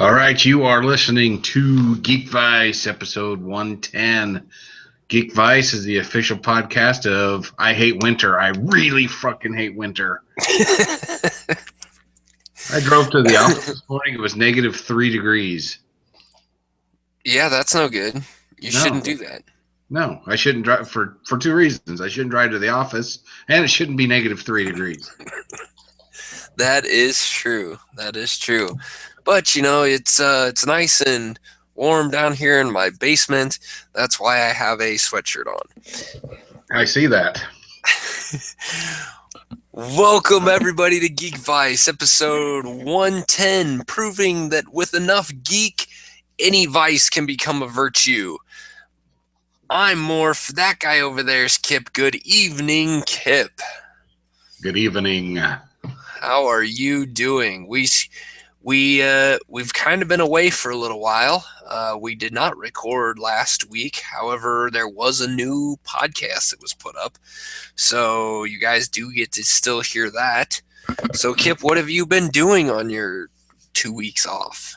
All right, you are listening to Geekvice episode 110. Geekvice is the official podcast of I Hate Winter. I really fucking hate winter. I drove to the office this morning. It was negative 3 degrees. Yeah, that's no good. You shouldn't do that. No, I shouldn't drive for two reasons. I shouldn't drive to the office, and it shouldn't be negative 3 degrees. That is true. That is true. But it's nice and warm down here in my basement. That's why I have a sweatshirt on. I see that. Welcome everybody to Geekvice episode 110, proving that with enough geek, any vice can become a virtue. I'm Morph. That guy over there is Kip. Good evening, Kip. Good evening. How are you doing? We've kind of been away for a little while. We did not record last week. However, there was a new podcast that was put up, so you guys do get to still hear that. So, Kip, what have you been doing on your 2 weeks off?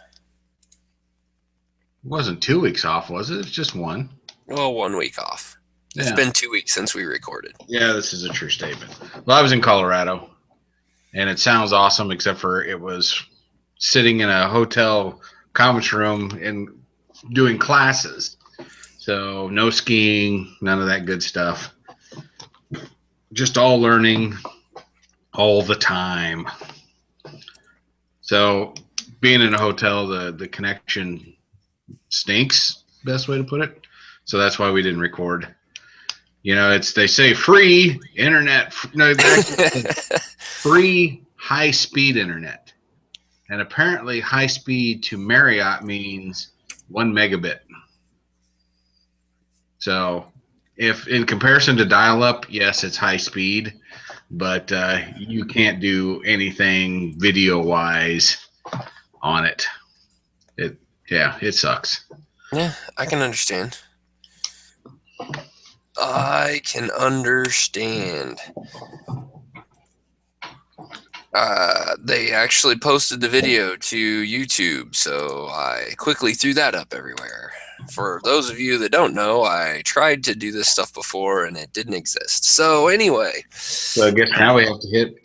It wasn't 2 weeks off, was it? It's just one. Well, 1 week off. It's been 2 weeks since we recorded. Yeah, this is a true statement. Well, I was in Colorado, and it sounds awesome, except for it was sitting in a hotel conference room and doing classes. So no skiing, none of that good stuff. Just all learning all the time. So being in a hotel, the connection stinks, best way to put it. So that's why we didn't record. You know, they say free internet, free high-speed internet. And apparently high speed to Marriott means 1 megabit. So if in comparison to dial-up, yes, it's high speed, but you can't do anything video-wise on it. It sucks. Yeah, I can understand. I can understand. They actually posted the video to YouTube, so I quickly threw that up everywhere. For those of you that don't know, I tried to do this stuff before and it didn't exist. So anyway. So I guess now we have to hit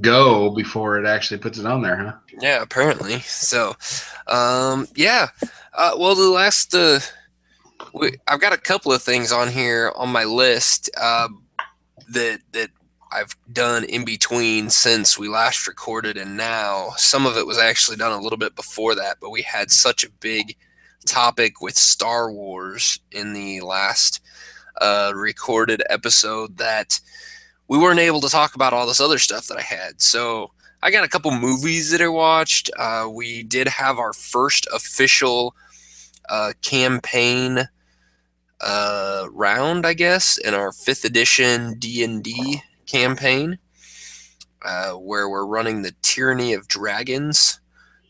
go before it actually puts it on there, huh? Yeah, apparently. So, yeah. Well, the last... I've got a couple of things on here on my list that I've done in between since we last recorded and now. Some of it was actually done a little bit before that, but we had such a big topic with Star Wars in the last recorded episode that we weren't able to talk about all this other stuff that I had. So I got a couple movies that I watched. We did have our first official campaign round, I guess, in our 5th edition D&D campaign, where we're running the Tyranny of Dragons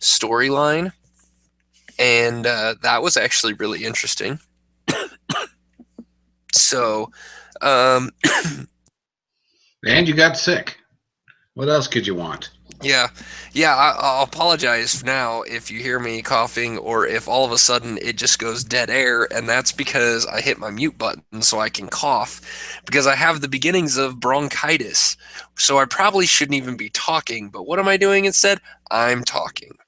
storyline, and that was actually really interesting. So, and you got sick. What else could you want? Yeah, I'll apologize now if you hear me coughing or if all of a sudden it just goes dead air, and that's because I hit my mute button so I can cough, because I have the beginnings of bronchitis, so I probably shouldn't even be talking, but what am I doing instead? I'm talking.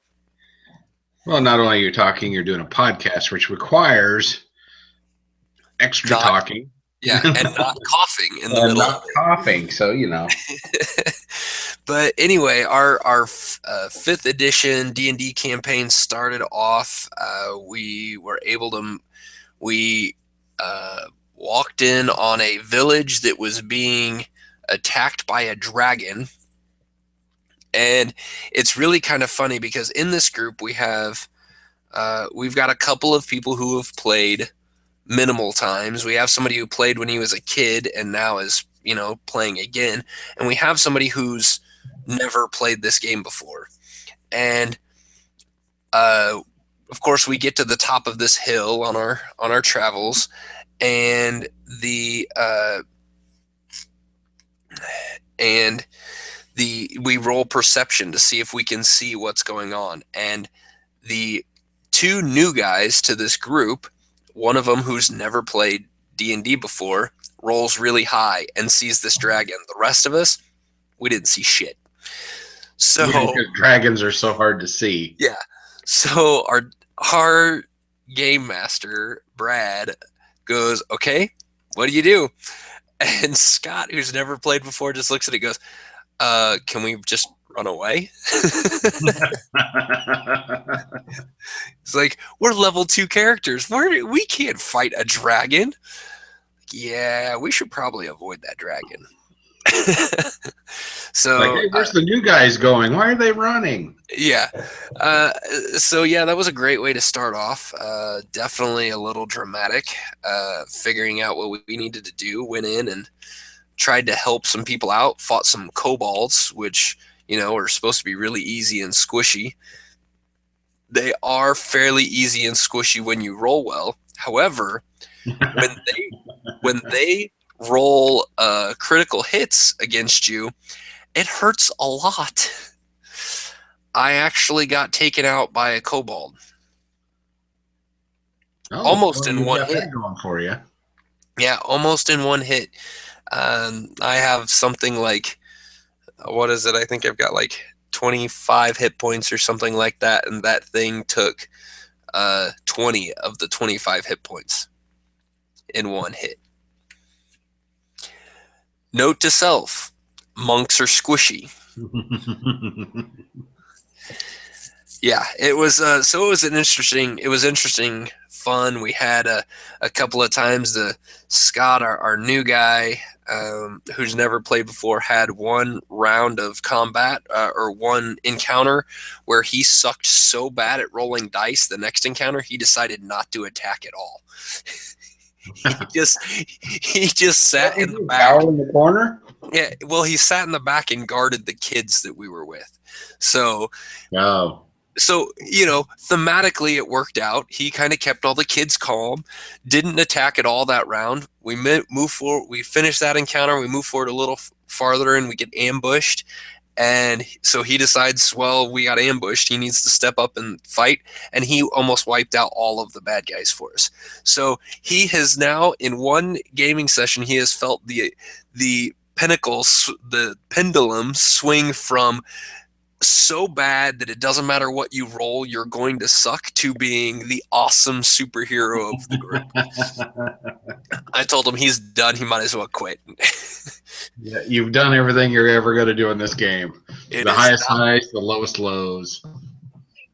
Well, not only you're talking, you're doing a podcast, which requires extra talking. Yeah, and not coughing in the middle of it. Coughing, so you know. But anyway, our 5th edition D&D campaign started off. We walked in on a village that was being attacked by a dragon. And it's really kind of funny because in this group we've got a couple of people who have played minimal times. We have somebody who played when he was a kid and now is, playing again. And we have somebody who's never played this game before. And of course we get to the top of this hill on our travels, and we roll perception to see if we can see what's going on. And the two new guys to this group, one of them who's never played D&D before, rolls really high and sees this dragon. The rest of us, we didn't see shit. So because dragons are so hard to see. yeah. So our game master, Brad, goes, "Okay, what do you do?" And Scott, who's never played before, just looks at it and goes, can we just run away? It's like, we're level 2 characters. We can't fight a dragon. Yeah, we should probably avoid that dragon. So, like, hey, where's the new guys going? Why are they running? Yeah. So, yeah, that was a great way to start off. Definitely a little dramatic. Figuring out what we needed to do, went in and tried to help some people out, fought some Cobalts, which, are supposed to be really easy and squishy. They are fairly easy and squishy when you roll well. However, when they roll critical hits against you, it hurts a lot. I actually got taken out by a Cobalt. Almost in one hit. Going for you. Yeah, almost in one hit. I have something like, what is it? I think I've got like 25 hit points or something like that, and that thing took 20 of the 25 hit points in one hit. Note to self, monks are squishy. Yeah, it was so it was interesting fun. We had a couple of times Scott, our new guy, who's never played before, had one round of combat or one encounter where he sucked so bad at rolling dice. The next encounter, he decided not to attack at all. he just sat in the back. In the corner? Yeah, well, he sat in the back and guarded the kids that we were with. So, thematically it worked out. He kind of kept all the kids calm, didn't attack at all that round. We move forward. We finished that encounter. We move forward a little farther and we get ambushed. And so he decides, well, we got ambushed. He needs to step up and fight. And he almost wiped out all of the bad guys for us. So he has now, in one gaming session, he has felt the pinnacles, the pendulum swing from so bad that it doesn't matter what you roll, you're going to suck, to being the awesome superhero of the group. I told him he's done. He might as well quit. Yeah, you've done everything you're ever going to do in this game. The highest highs, the lowest lows.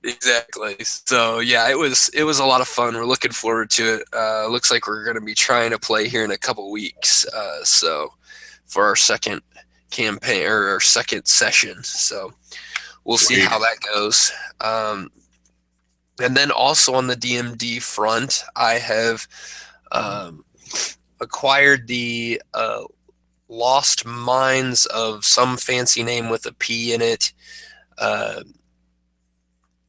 Exactly. So yeah, it was a lot of fun. We're looking forward to it. Looks like we're going to be trying to play here in a couple weeks. So for our second campaign or our second session. So we'll see how that goes. And then also on the DMD front, I have acquired the Lost Minds of some fancy name with a P in it,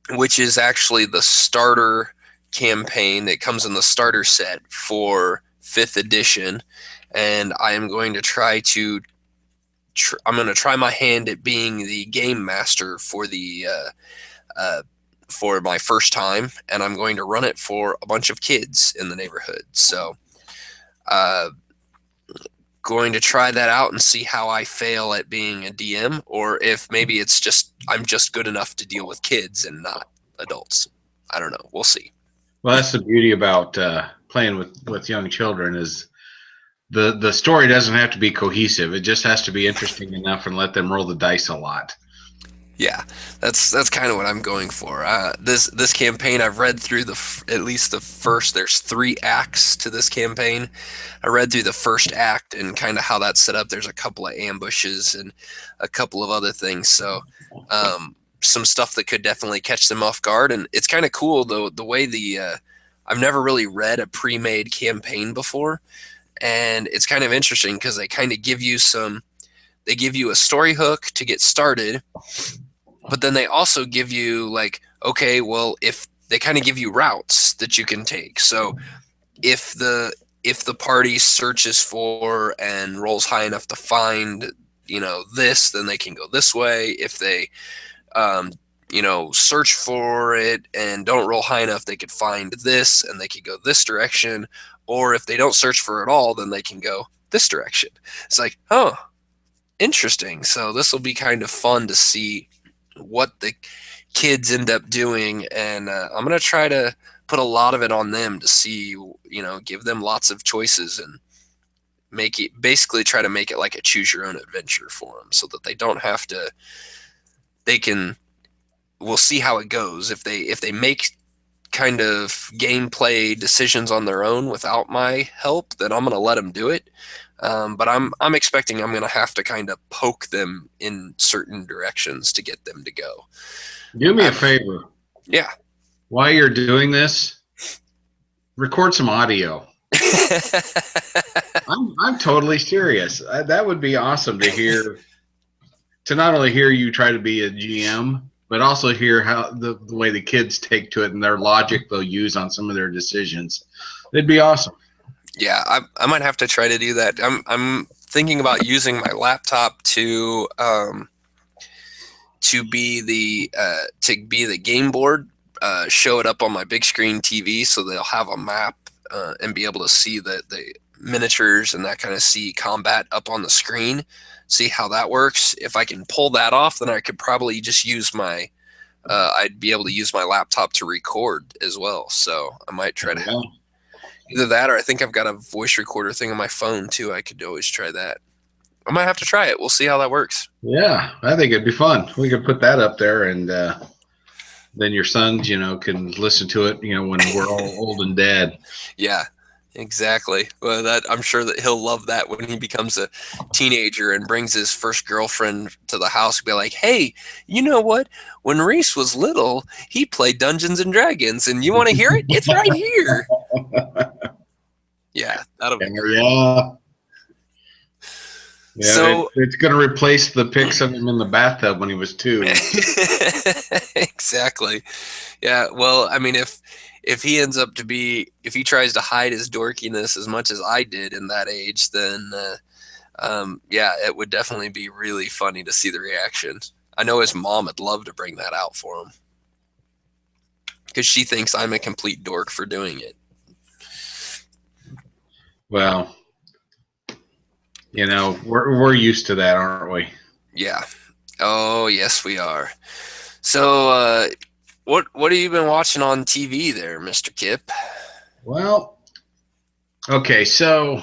which is actually the starter campaign that comes in the starter set for 5th edition. And I am going to try my hand at being the game master for the for my first time, and I'm going to run it for a bunch of kids in the neighborhood. So going to try that out and see how I fail at being a DM, or if maybe it's just I'm just good enough to deal with kids and not adults. I don't know. We'll see. Well, that's the beauty about playing with young children is the story doesn't have to be cohesive. It just has to be interesting enough and let them roll the dice a lot. Yeah, that's kind of what I'm going for. This campaign, I've read through at least the first. There's 3 acts to this campaign. I read through the first act and kind of how that's set up. There's a couple of ambushes and a couple of other things. So some stuff that could definitely catch them off guard. And it's kind of cool though the way I've never really read a pre-made campaign before, and it's kind of interesting because they kind of give you a story hook to get started. But then they also give you like, okay, well, if they kind of give you routes that you can take. So if the party searches for and rolls high enough to find, this, then they can go this way. If they search for it and don't roll high enough, they could find this and they could go this direction. Or if they don't search for it all, then they can go this direction. It's like, oh, interesting. So this will be kind of fun to see what the kids end up doing. And I'm going to try to put a lot of it on them to see, give them lots of choices and try to make it like a choose your own adventure for them so that they don't have to, we'll see how it goes. If they make kind of gameplay decisions on their own without my help, then I'm going to let them do it. But I'm expecting I'm going to have to kind of poke them in certain directions to get them to go. Do me a favor. Yeah. While you're doing this, record some audio. I'm totally serious. That would be awesome to hear. To not only hear you try to be a GM, but also hear how the way the kids take to it and their logic they'll use on some of their decisions. It'd be awesome. Yeah, I might have to try to do that. I'm thinking about using my laptop to be the game board, show it up on my big screen TV so they'll have a map and be able to see the miniatures and that kind of see combat up on the screen. See how that works. If I can pull that off, then I could probably just use I'd be able to use my laptop to record as well. So I might try to have either that, or I think I've got a voice recorder thing on my phone too. I could always try that. I might have to try it. We'll see how that works. Yeah, I think it'd be fun. We could put that up there, and then your sons, can listen to it, when we're all old and dead. Yeah, exactly. Well, I'm sure that he'll love that when he becomes a teenager and brings his first girlfriend to the house. He'll be like, hey, you know what? When Reese was little, he played Dungeons and Dragons, and you want to hear it? It's right here. Yeah, that'll be great. Yeah, so it's going to replace the pics of him in the bathtub when he was 2. Exactly. Yeah. Well, I mean, if he if he tries to hide his dorkiness as much as I did in that age, then it would definitely be really funny to see the reactions. I know his mom would love to bring that out for him because she thinks I'm a complete dork for doing it. Well, we're used to that, aren't we? Yeah. Oh, yes, we are. So, what have you been watching on TV there, Mr. Kip? Well, okay, so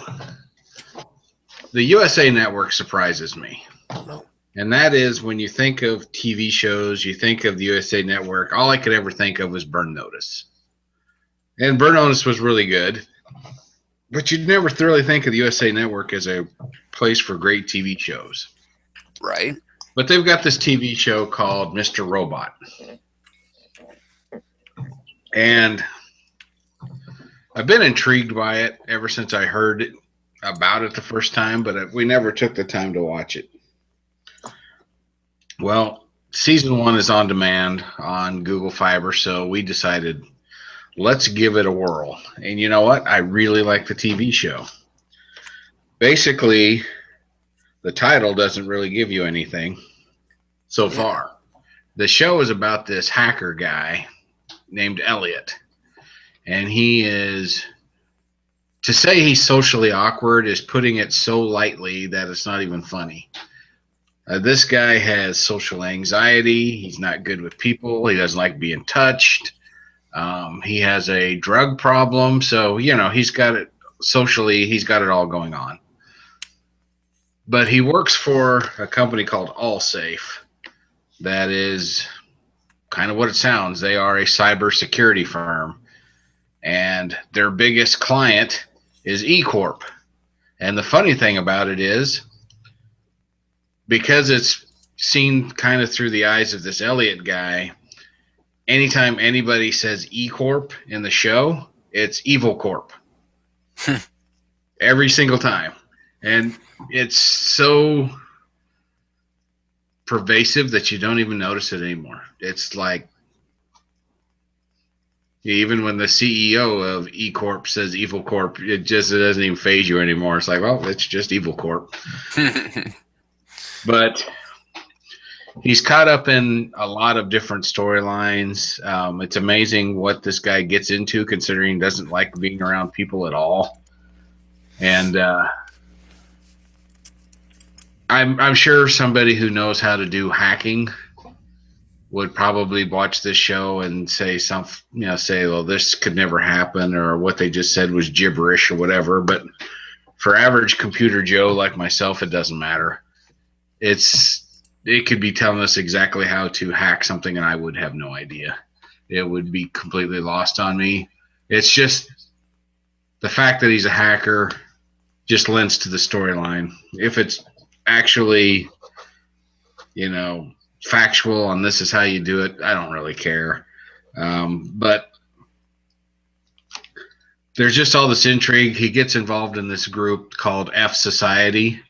the USA Network surprises me. No. And that is when you think of TV shows, you think of the USA Network, all I could ever think of was Burn Notice. And Burn Notice was really good. But you'd never thoroughly think of the USA Network as a place for great TV shows. Right. But they've got this TV show called Mr. Robot. And I've been intrigued by it ever since I heard about it the first time, but we never took the time to watch it. Well, season 1 is on demand on Google Fiber, so we decided let's give it a whirl. And you know what? I really like the TV show. Basically, the title doesn't really give you anything so far. The show is about this hacker guy named Elliot. And he is, to say he's socially awkward is putting it so lightly that it's not even funny. This guy has social anxiety. He's not good with people. He doesn't like being touched. He has a drug problem, so he's got it socially. He's got it all going on. But he works for a company called AllSafe. That is kind of what it sounds. They are a cybersecurity firm, and their biggest client is E-Corp. And the funny thing about it is, because it's seen kind of through the eyes of this Elliot guy, anytime anybody says E-Corp in the show, it's Evil Corp. Every single time. And it's so pervasive that you don't even notice it anymore. It's like, even when the CEO of E-Corp says Evil Corp, it doesn't even phase you anymore. It's like, well, it's just Evil Corp. But he's caught up in a lot of different storylines. It's amazing what this guy gets into, considering he doesn't like being around people at all. And I'm sure somebody who knows how to do hacking would probably watch this show and say well, this could never happen, or what they just said was gibberish or whatever. But for average computer Joe like myself, it doesn't matter. It could be telling us exactly how to hack something, and I would have no idea. It would be completely lost on me. It's just the fact that he's a hacker just lends to the storyline. If it's actually, factual and this is how you do it, I don't really care. But there's just all this intrigue. He gets involved in this group called F Society,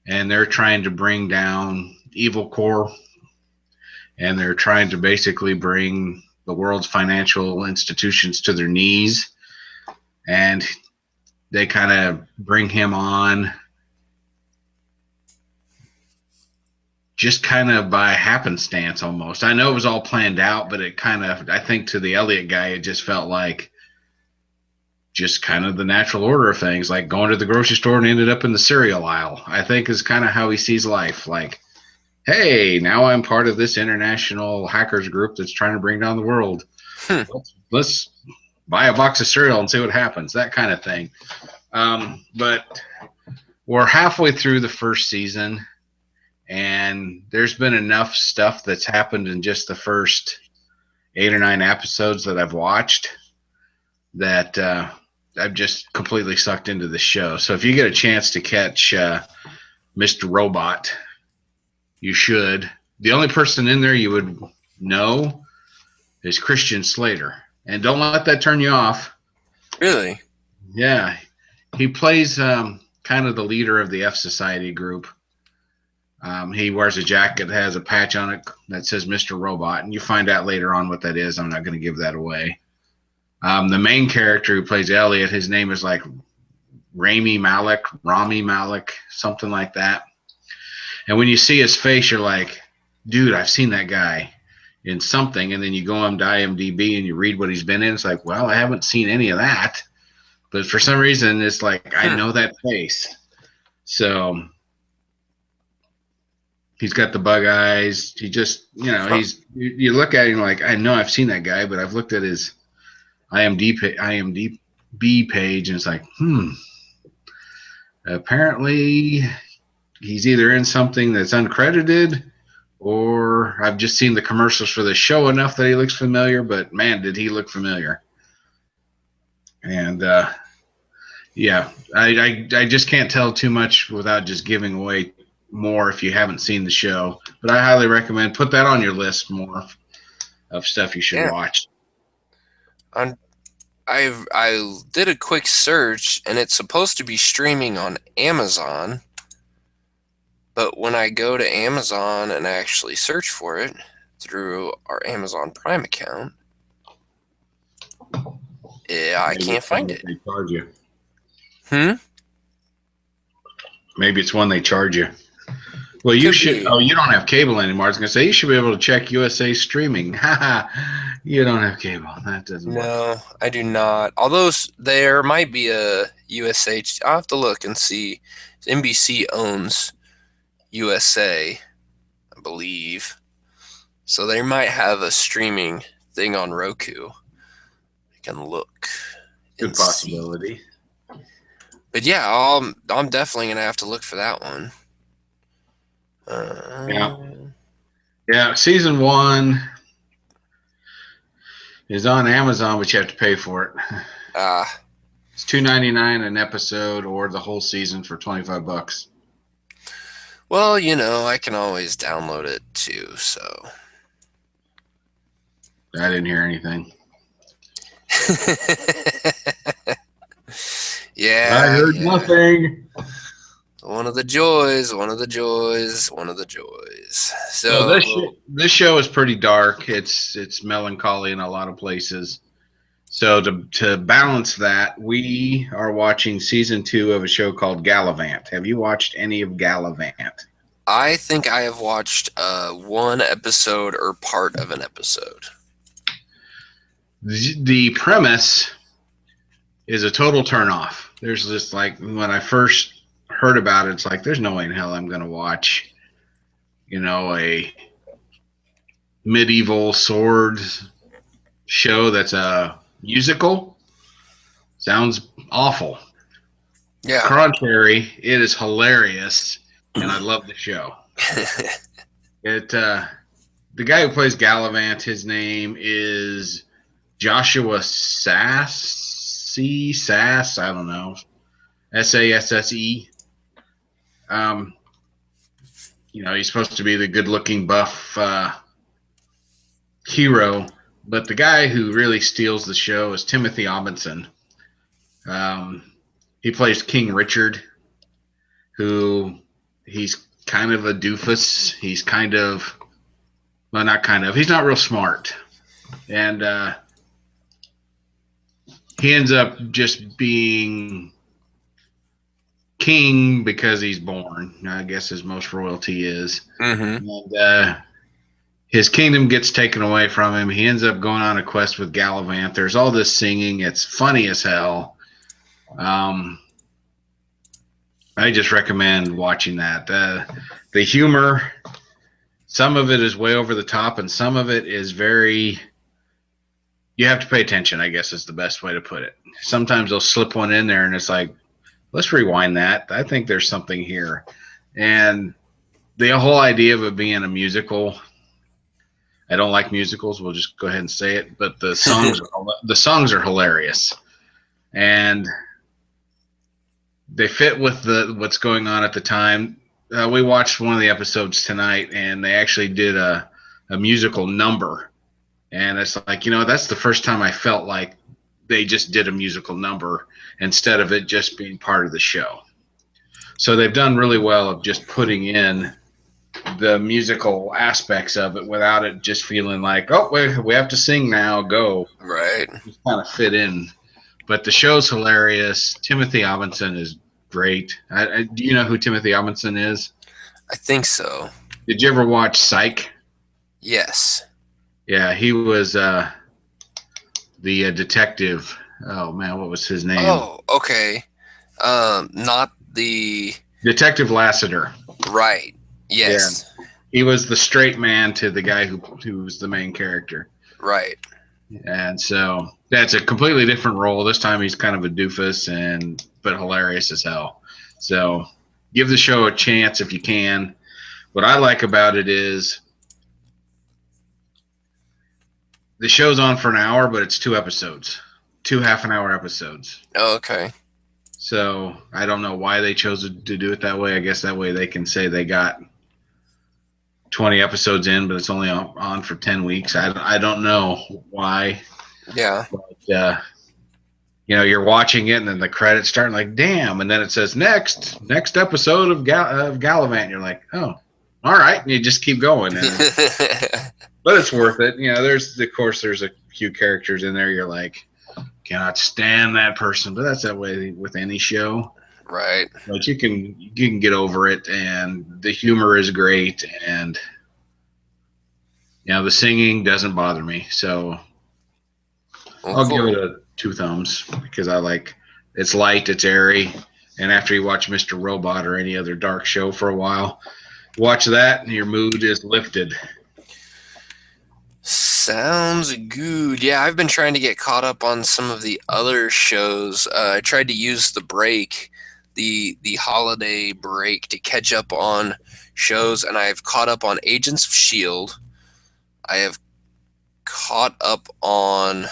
and they're trying to bring down Evil Corps, and they're trying to basically bring the world's financial institutions to their knees. And they kind of bring him on just kind of by happenstance almost. I know it was all planned out, but it kind of, I think to the Elliot guy, it just felt like just kind of the natural order of things, like going to the grocery store and ended up in the cereal aisle. I think is kind of how he sees life. Like, hey, now I'm part of this international hackers group that's trying to bring down the world. Let's buy a box of cereal and see what happens, that kind of thing. But we're halfway through the first season, and there's been enough stuff that's happened in just the first 8 or 9 episodes that I've watched that I've just completely sucked into the show. So if you get a chance to catch Mr. Robot, you should. The only person in there you would know is Christian Slater. And don't let that turn you off. Really? Yeah. He plays kind of the leader of the F Society group. He wears a jacket that has a patch on it that says Mr. Robot, and you find out later on what that is. I'm not going to give that away. The main character who plays Elliot, his name is like Rami Malek, something like that. And when you see his face, you're like, dude, I've seen that guy in something. And then you go on to IMDb and you read what he's been in. It's like, well, I haven't seen any of that. But for some reason, it's like, I know that face. So he's got the bug eyes. He just, you look at him like, I know I've seen that guy, but I've looked at his IMDb page and it's like, apparently he's either in something that's uncredited, or I've just seen the commercials for the show enough that he looks familiar, but man, did he look familiar. And yeah, I just can't tell too much without just giving away more if you haven't seen the show. But I highly recommend, put that on your list more of stuff you should watch. I did a quick search, and it's supposed to be streaming on Amazon. But when I go to Amazon and actually search for it through our Amazon Prime account, I can't find it. They charge you. Maybe it's one they charge you. Well, you should. Oh, you don't have cable anymore. I was going to say you should be able to check USA streaming. You don't have cable. That doesn't work. No, I do not. Although there might be a USA. I'll have to look and see. NBC owns USA, I believe. So they might have a streaming thing on Roku. I can look. Good possibility. See. But yeah, I'm definitely going to have to look for that one. Yeah, season 1 is on Amazon, but you have to pay for it. It's $2.99 an episode, or the whole season for $25. Well, I can always download it too, so. I didn't hear anything. Yeah. I heard nothing. One of the joys. So this show is pretty dark. It's melancholy in a lot of places. So to balance that, we are watching season 2 of a show called Gallivant. Have you watched any of Gallivant? I think I have watched one episode or part of an episode. The premise is a total turnoff. There's just like when I first heard about it, it's like there's no way in hell I'm going to watch, a medieval sword show that's a musical. Sounds awful. Yeah. Contrary, it is hilarious, and I love the show. The guy who plays Gallivant, his name is Joshua Sass. I don't know, Sasse. He's supposed to be the good-looking buff hero, but the guy who really steals the show is Timothy Robinson. He plays King Richard, who he's kind of a doofus. He's he's not real smart. And he ends up just being king because he's born, I guess, as most royalty is. Mm-hmm. And his kingdom gets taken away from him. He ends up going on a quest with Gallivant. There's all this singing. It's funny as hell. I just recommend watching that. The humor, some of it is way over the top, and some of it is very. You have to pay attention, I guess, is the best way to put it. Sometimes they'll slip one in there, and it's like, let's rewind that. I think there's something here. And the whole idea of it being a musical, I don't like musicals. We'll just go ahead and say it. But the songs are hilarious, and they fit with what's going on at the time. We watched one of the episodes tonight, and they actually did a musical number. And it's like, that's the first time I felt like they just did a musical number instead of it just being part of the show. So they've done really well of just putting in the musical aspects of it without it just feeling like, oh, we have to sing now, go. Right. Just kind of fit in. But the show's hilarious. Timothy Robinson is great. Do you know who Timothy Robinson is? I think so. Did you ever watch Psych? Yes. Yeah, he was the detective. Oh man, what was his name? Oh, okay. Not the Detective Lassiter. Right. Yes. Yeah. He was the straight man to the guy who was the main character. Right. And so that's a completely different role. This time he's kind of a doofus but hilarious as hell. So give the show a chance if you can. What I like about it is the show's on for an hour, but it's 2 episodes, 2 half-an-hour episodes. Oh, okay. So I don't know why they chose to do it that way. I guess that way they can say they got 20 episodes in, but it's only on for 10 weeks. I don't know why. Yeah. But, you're watching it, and then the credits start like, damn, and then it says next episode of Gallivant. You're like, oh, all right, and you just keep going. But it's worth it. There's a few characters in there you're like, cannot stand that person, but that's that way with any show. Right. But you can get over it, and the humor is great, and the singing doesn't bother me. So I'll give it a 2 thumbs because it's light, it's airy, and after you watch Mr. Robot or any other dark show for a while, watch that and your mood is lifted. Sounds good. Yeah, I've been trying to get caught up on some of the other shows. I tried to use the break, the holiday break, to catch up on shows, and I've caught up on Agents of S.H.I.E.L.D. I have caught up on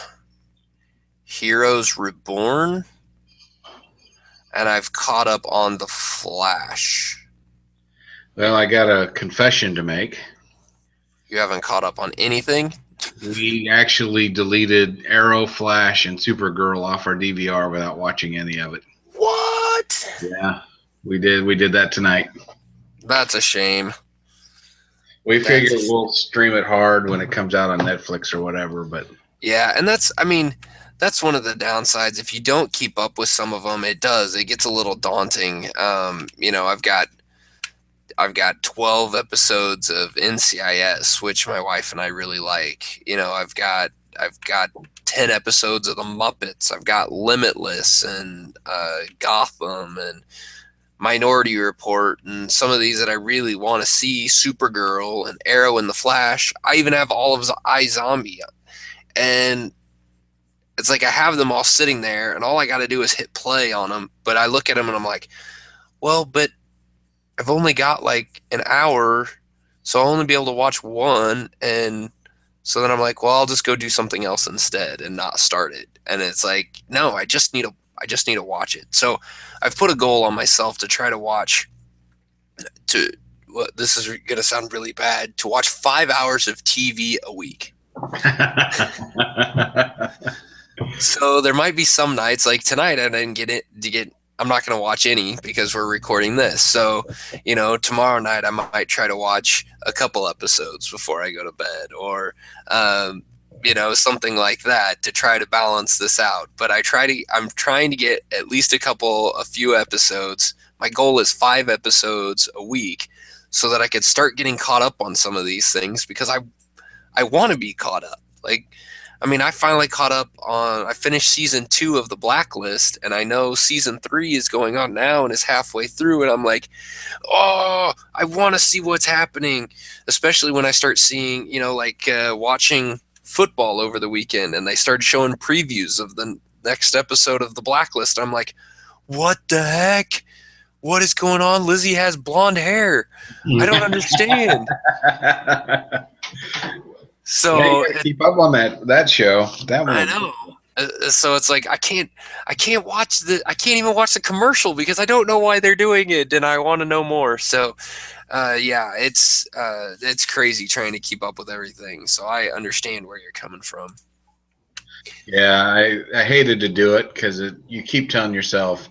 Heroes Reborn, and I've caught up on The Flash. Well, I got a confession to make. You haven't caught up on anything? We actually deleted Arrow, Flash, and Supergirl off our DVR without watching any of it. What? Yeah, we did. We did that tonight. That's a shame. We figured we'll stream it hard when it comes out on Netflix or whatever. But yeah, and that's one of the downsides. If you don't keep up with some of them, it gets a little daunting. I've got 12 episodes of NCIS, which my wife and I really like. I've got 10 episodes of the Muppets. I've got Limitless and Gotham and Minority Report and some of these that I really want to see, Supergirl and Arrow and the Flash. I even have all of iZombie. And it's like I have them all sitting there and all I got to do is hit play on them. But I look at them and I'm like, well, but I've only got like an hour, so I'll only be able to watch one. And so then I'm like, well, I'll just go do something else instead and not start it. And it's like, no, I just need to watch it. So I've put a goal on myself to try to watch this is going to sound really bad, to watch 5 hours of TV a week. So there might be some nights like tonight I didn't get I'm not going to watch any because we're recording this. So, tomorrow night I might try to watch a couple episodes before I go to bed or, something like that to try to balance this out. But I'm trying to get at least a few episodes. My goal is 5 episodes a week so that I could start getting caught up on some of these things because I want to be caught up. I finally caught up I finished season 2 of The Blacklist, and I know season 3 is going on now and is halfway through, and I'm like, oh, I want to see what's happening, especially when I start seeing, watching football over the weekend, and they started showing previews of the next episode of The Blacklist. I'm like, what the heck? What is going on? Lizzie has blonde hair. I don't understand. So you keep up on that show. That one. I know. So it's like I can't even watch the commercial because I don't know why they're doing it and I want to know more. So it's crazy trying to keep up with everything. So I understand where you're coming from. Yeah, I hated to do it because you keep telling yourself,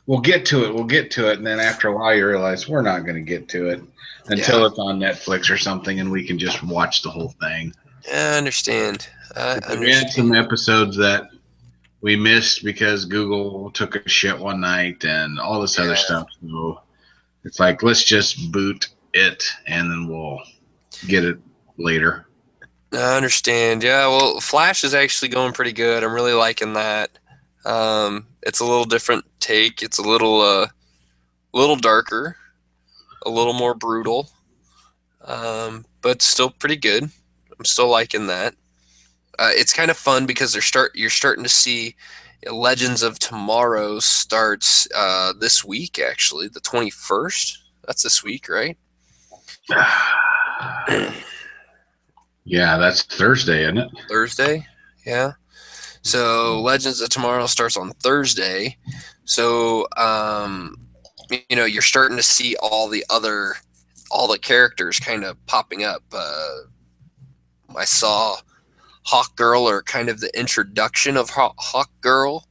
we'll get to it, and then after a while you realize we're not going to get to it until it's on Netflix or something, and we can just watch the whole thing. I understand. We had some episodes that we missed because Google took a shit one night and all this other stuff. So it's like, let's just boot it and then we'll get it later. I understand. Yeah, well, Flash is actually going pretty good. I'm really liking that. It's a little different take. It's a little darker, a little more brutal, but still pretty good. I'm still liking that. It's kind of fun because you're starting to see Legends of Tomorrow starts this week, actually, the 21st. That's this week, right? Yeah, that's Thursday, isn't it? Thursday, yeah. So Legends of Tomorrow starts on Thursday. So you're starting to see all the characters kind of popping up. I saw Hawk Girl, or kind of the introduction of Hawk Girl,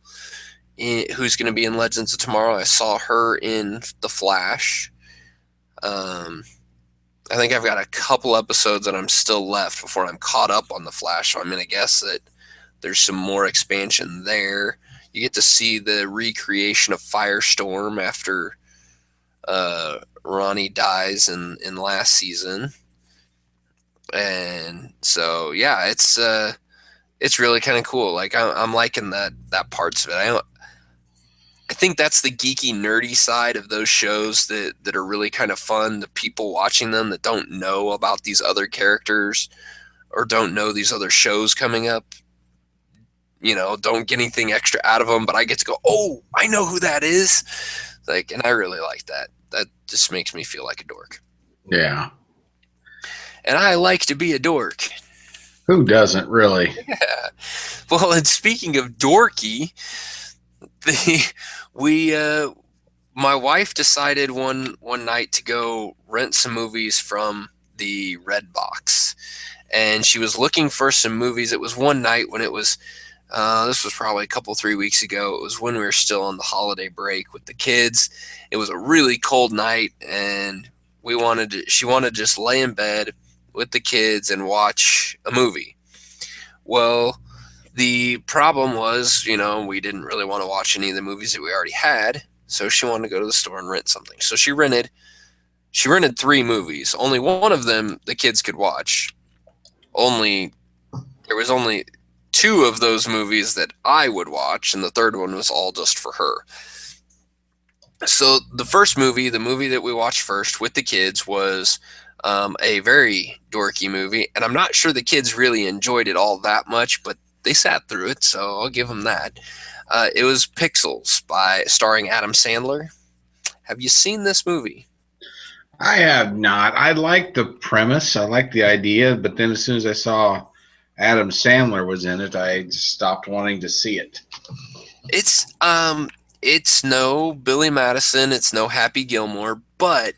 who's going to be in Legends of Tomorrow. I saw her in The Flash. I think I've got a couple episodes that I'm still left before I'm caught up on The Flash, so I'm going to guess that there's some more expansion there. You get to see the recreation of Firestorm after Ronnie dies in last season. And so, yeah, it's really kind of cool. Like I'm liking that parts of it. I think that's the geeky, nerdy side of those shows that are really kind of fun. The people watching them that don't know about these other characters or don't know these other shows coming up, don't get anything extra out of them. But I get to go, oh, I know who that is. And I really like that. That just makes me feel like a dork. Yeah. And I like to be a dork. Who doesn't, really? Yeah. Well, and speaking of dorky, my wife decided one night to go rent some movies from the Red Box, and she was looking for some movies. It was one night when it was this was probably 3 weeks ago. It was when we were still on the holiday break with the kids. It was a really cold night, and she wanted to just lay in bed with the kids and watch a movie. Well, the problem was, we didn't really want to watch any of the movies that we already had, so she wanted to go to the store and rent something. So she She rented 3 movies. Only one of them the kids could watch. There was only 2 of those movies that I would watch, and the third one was all just for her. So the first movie, the movie that we watched first with the kids, was a very dorky movie, and I'm not sure the kids really enjoyed it all that much, but they sat through it, so I'll give them that. It was Pixels starring Adam Sandler. Have you seen this movie? I have not. I like the premise. I like the idea, but then as soon as I saw Adam Sandler was in it, I just stopped wanting to see it. It's no Billy Madison, it's no Happy Gilmore, but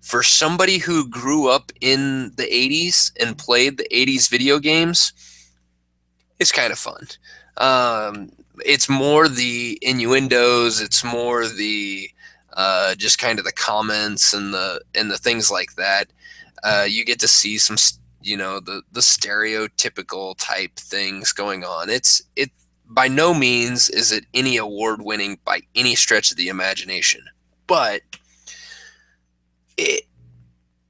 for somebody who grew up in the 80s and played the 80s video games, it's kind of fun. It's more the innuendos, it's more the just kind of the comments and the things like that. You get to see some, the stereotypical type things going on. It by no means is it any award winning by any stretch of the imagination, but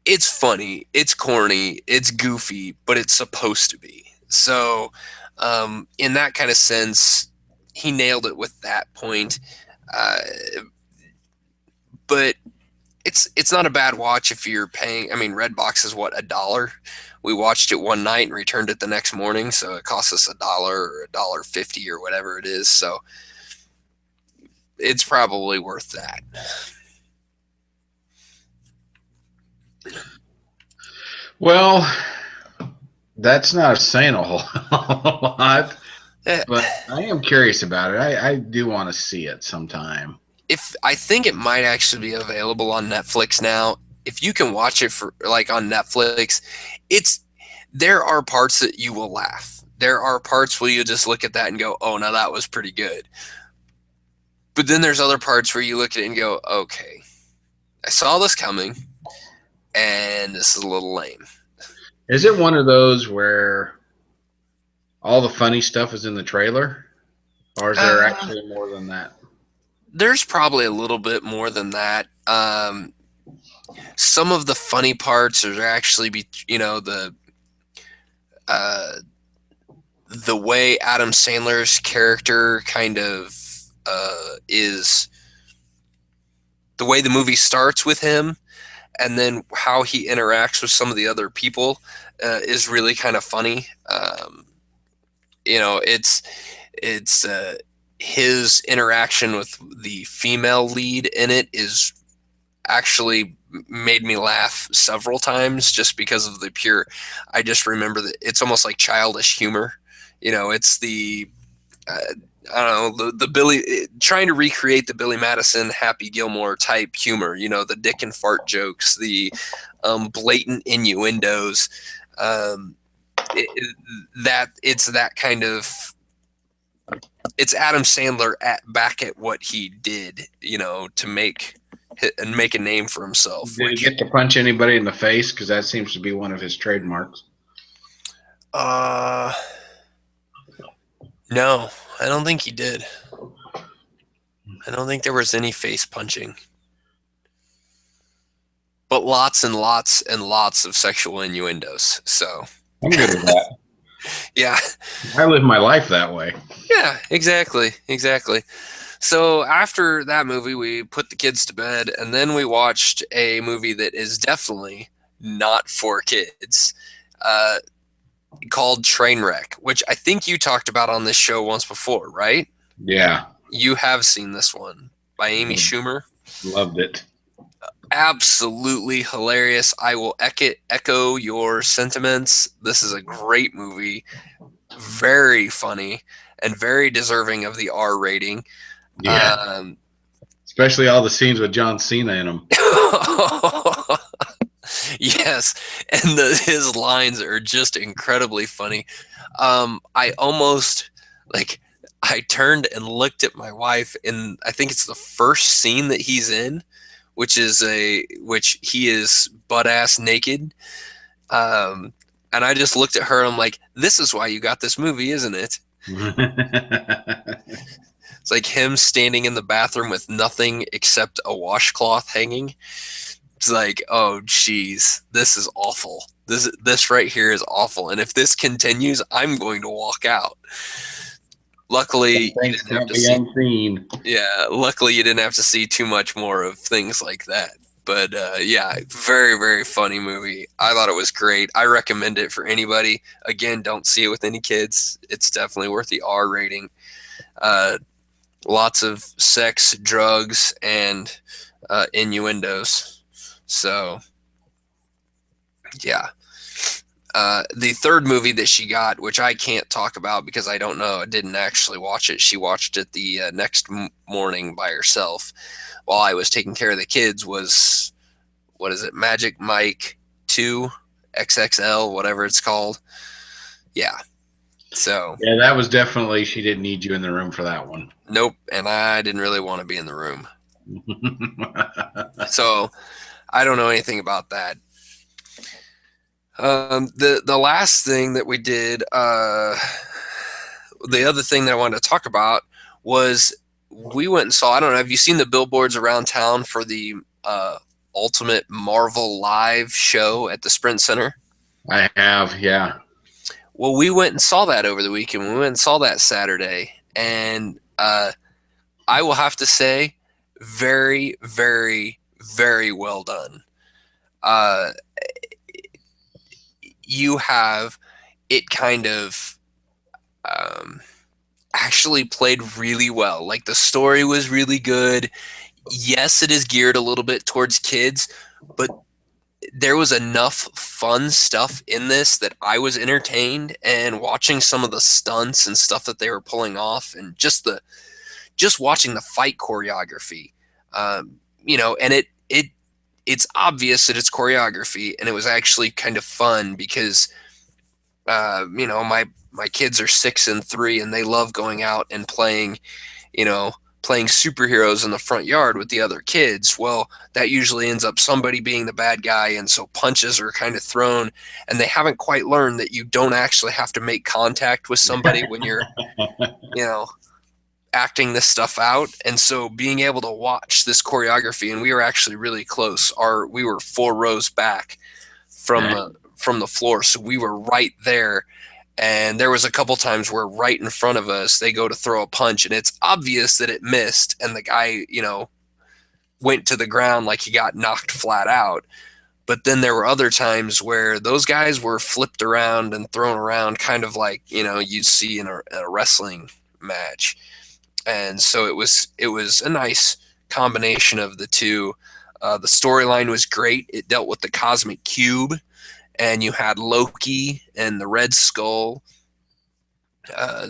it's funny, it's corny, it's goofy, but it's supposed to be. So, in that kind of sense, he nailed it with that point. But it's not a bad watch if you're paying. I mean, Redbox is what, $1? We watched it one night and returned it the next morning, so it cost us $1 or $1.50 or whatever it is. So it's probably worth that. Well, that's not saying a whole lot, but I am curious about it. I do want to see it sometime. If I think it might actually be available on Netflix now. If you can watch it for on Netflix, there are parts that you will laugh. There are parts where you just look at that and go, "Oh, no, that was pretty good." But then there's other parts where you look at it and go, "Okay, I saw this coming, and this is a little lame." Is it one of those where all the funny stuff is in the trailer, or is there actually more than that? There's probably a little bit more than that. Some of the funny parts are actually the way Adam Sandler's character kind of is, the way the movie starts with him, and then how he interacts with some of the other people is really kind of funny. It's his interaction with the female lead in it is actually made me laugh several times just because of I just remember that it's almost like childish humor. It's the, I don't know, the Billy, trying to recreate the Billy Madison, Happy Gilmore type humor, the dick and fart jokes, the blatant innuendos, it's that kind of, it's Adam Sandler back at what he did, to make a name for himself. Did he get to punch anybody in the face? Because that seems to be one of his trademarks. No, I don't think he did. I don't think there was any face punching. But lots and lots and lots of sexual innuendos. So I'm good with that. Yeah. I live my life that way. Yeah, exactly. So after that movie, we put the kids to bed, and then we watched a movie that is definitely not for kids, called Trainwreck, which I think you talked about on this show once before, right? Yeah. You have seen this one, by Amy Schumer. Loved it. Absolutely hilarious. I will echo your sentiments. This is a great movie, very funny, and very deserving of the R rating. Yeah. Especially all the scenes with John Cena in them. Yes, and his lines are just incredibly funny. I almost, I turned and looked at my wife, and I think it's the first scene that he's in, which he is butt-ass naked. And I just looked at her, and I'm like, this is why you got this movie, isn't it? It's like him standing in the bathroom with nothing except a washcloth hanging. It's like, oh, geez, this is awful. This right here is awful. And if this continues, I'm going to walk out. Luckily, you Things didn't have can't to be see. unseen. Yeah, luckily you didn't have to see too much more of things like that. But yeah, very, very funny movie. I thought it was great. I recommend it for anybody. Again, don't see it with any kids. It's definitely worth the R rating. Lots of sex, drugs, and innuendos. So, yeah. The third movie that she got, which I can't talk about because I don't know, I didn't actually watch it. She watched it the next morning by herself while I was taking care of the kids, was, what is it, Magic Mike 2 XXL, whatever it's called. Yeah. So, Yeah, that was definitely, she didn't need you in the room for that one. nope. And I didn't really want to be in the room. So, I don't know anything about that. The last thing that we did, the other thing that I wanted to talk about was we went and saw, I don't know, have you seen the billboards around town for the Ultimate Marvel Live show at the Sprint Center? I have, yeah. Well, we went and saw that over the weekend. We went and saw that Saturday. And I will have to say, very, very, very well done. You have it kind of actually played really well. Like, the story was really good. Yes, it is geared a little bit towards kids, but there was enough fun stuff in this that I was entertained, and watching some of the stunts and stuff that they were pulling off, and just watching the fight choreography, and it's obvious that it's choreography, and it was actually kind of fun because my kids are 6 and 3, and they love going out and playing superheroes in the front yard with the other kids. Well, that usually ends up somebody being the bad guy, and so punches are kind of thrown, and they haven't quite learned that you don't actually have to make contact with somebody when you're acting this stuff out. And so being able to watch this choreography, and we were actually really close. We were 4 rows back from the floor, so we were right there. And there was a couple times where right in front of us, they go to throw a punch, and it's obvious that it missed, and the guy, went to the ground like he got knocked flat out. But then there were other times where those guys were flipped around and thrown around, kind of like you'd see in a wrestling match. And so it was a nice combination of the two. The storyline was great. It dealt with the cosmic cube, and you had Loki and the Red Skull.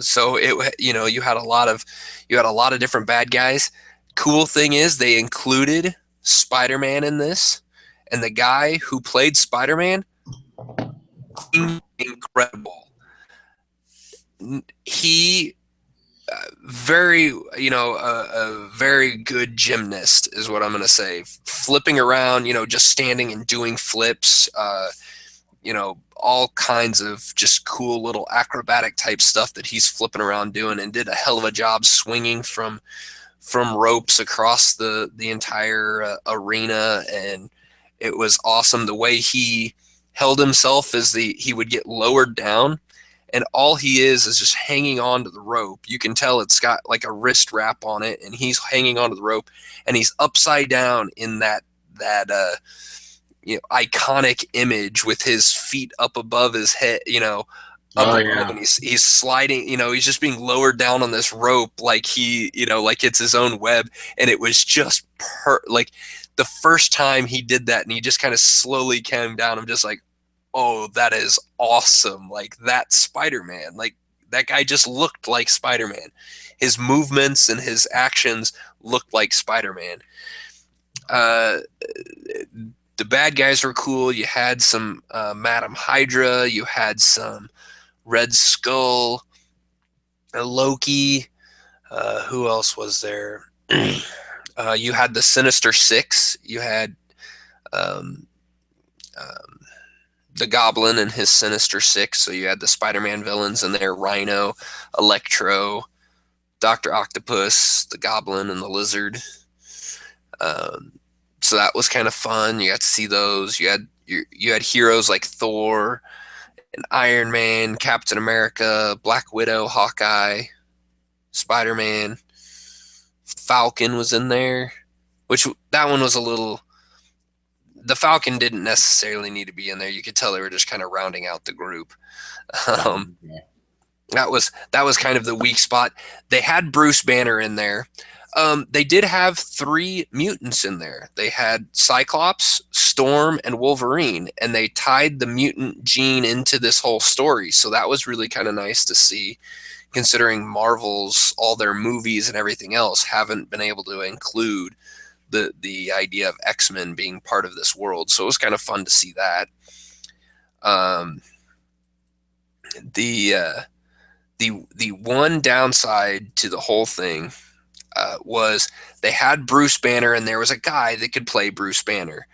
So you had a lot of different bad guys. Cool thing is they included SpiderMan in this, and the guy who played SpiderMan, incredible. He a very good gymnast is what I'm going to say. Flipping around, just standing and doing flips, all kinds of just cool little acrobatic type stuff that he's flipping around doing, and did a hell of a job swinging from ropes across the entire arena. And it was awesome the way he held himself as he would get lowered down, and all he is just hanging on to the rope. You can tell it's got like a wrist wrap on it, and he's hanging onto the rope, and he's upside down in that iconic image with his feet up above his head, up above, and he's sliding, he's just being lowered down on this rope like like it's his own web. And it was just like the first time he did that, and he just kind of slowly came down. I'm just like, oh, that is awesome. Like, that's Spider-Man. Like, that guy just looked like Spider-Man. His movements and his actions looked like Spider-Man. The bad guys were cool. You had some Madam Hydra. You had some Red Skull, Loki. Who else was there? You had the Sinister Six. You had the Goblin and his Sinister Six. So you had the Spider-Man villains in there: Rhino, Electro, Dr. Octopus, the Goblin, and the Lizard. So So that was kind of fun. You got to see those. You had heroes like Thor and Iron Man, Captain America, Black Widow, Hawkeye, Spider-Man, Falcon was in there, which that one was a little. The Falcon didn't necessarily need to be in there. You could tell they were just kind of rounding out the group. Um, that was kind of the weak spot. They had Bruce Banner in there. They did have 3 mutants in there. They had Cyclops, Storm, and Wolverine, and they tied the mutant gene into this whole story. So that was really kind of nice to see, considering Marvel's, all their movies and everything else haven't been able to include the idea of X-Men being part of this world. So it was kind of fun to see that. The one downside to the whole thing was they had Bruce Banner, and there was a guy that could play Bruce Banner.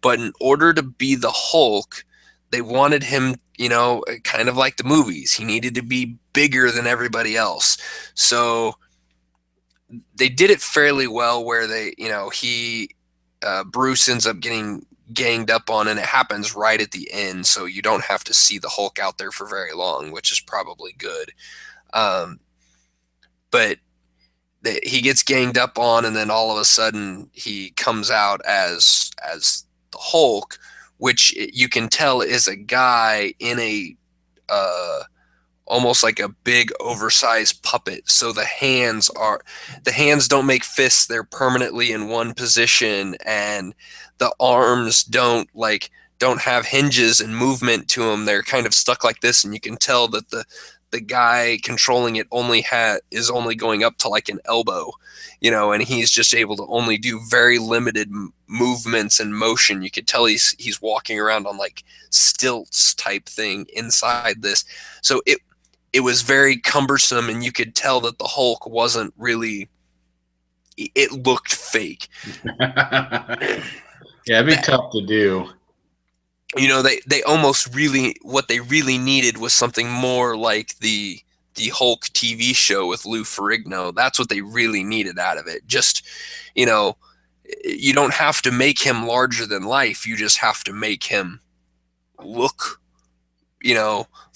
But in order to be the Hulk, they wanted him, kind of like the movies. He needed to be bigger than everybody else. So they did it fairly well where Bruce ends up getting ganged up on, and it happens right at the end. So you don't have to see the Hulk out there for very long, which is probably good. But he gets ganged up on, and then all of a sudden he comes out as the Hulk, which you can tell is a guy in a almost like a big oversized puppet. So the hands don't make fists, they're permanently in one position, and the arms don't have hinges and movement to them. They're kind of stuck like this, and you can tell that the guy controlling it is only going up to like an elbow, and he's just able to only do very limited movements and motion. You could tell he's walking around on like stilts type thing inside this. So it was very cumbersome, and you could tell that the Hulk wasn't really, it looked fake. Yeah, it'd be tough to do. They almost really, what they really needed was something more like the Hulk TV show with Lou Ferrigno. That's what they really needed out of it. Just, you don't have to make him larger than life. You just have to make him look,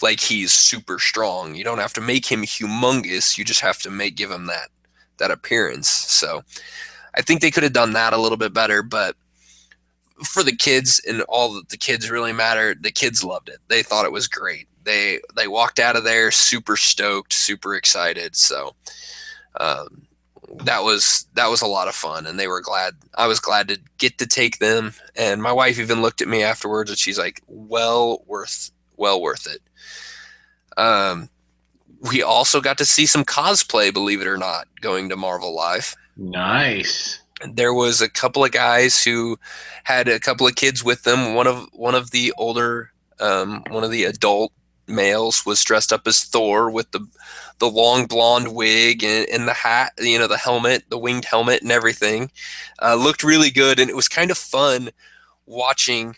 like he's super strong. You don't have to make him humongous. You just have to give him that appearance. So I think they could have done that a little bit better, but for the kids, and all that the kids really mattered, the kids loved it. They thought it was great. They walked out of there super stoked, super excited. So that was a lot of fun, and they were glad. I was glad to get to take them, and my wife even looked at me afterwards, and she's like, well worth it. We also got to see some cosplay, believe it or not, going to Marvel Live. Nice. There was a couple of guys who had a couple of kids with them. One of the older, one of the adult males was dressed up as Thor with the long blonde wig and the hat, the helmet, the winged helmet and everything. Looked really good, and it was kind of fun watching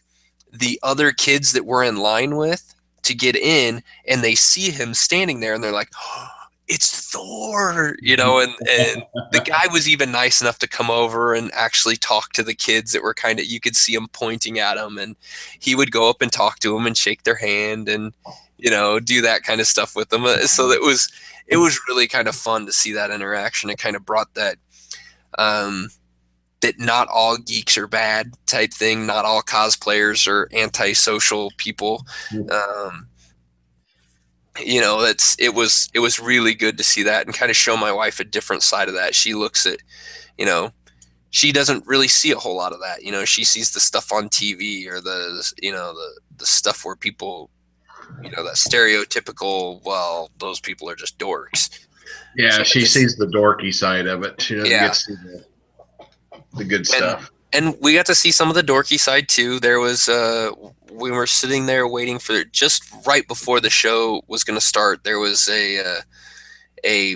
the other kids that we're in line with to get in, and they see him standing there, and they're like, oh, it's Thor, and the guy was even nice enough to come over and actually talk to the kids that were you could see him pointing at them, and he would go up and talk to them and shake their hand and, do that kind of stuff with them. So it was really kind of fun to see that interaction. It kind of brought that, that not all geeks are bad type thing. Not all cosplayers are antisocial people. It was really good to see that and kind of show my wife a different side of that. She looks at, she doesn't really see a whole lot of that. She sees the stuff on TV or the stuff where people, that stereotypical, well, those people are just dorks. Yeah, so she sees the dorky side of it. She doesn't get to see the good stuff. And we got to see some of the dorky side too. There was we were sitting there waiting for, just right before the show was going to start, there was a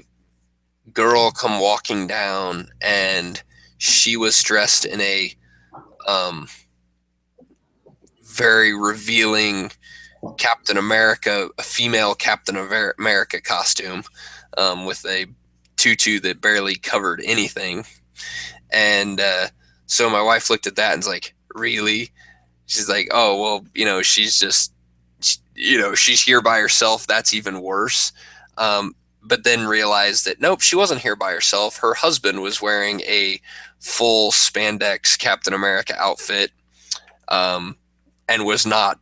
girl come walking down, and she was dressed in a very revealing Captain America, a female Captain America costume, with a tutu that barely covered anything. And So my wife looked at that and was like, really? She's like, oh, well, she's just, she's here by herself. That's even worse. But then realized that, nope, she wasn't here by herself. Her husband was wearing a full spandex Captain America outfit, and was not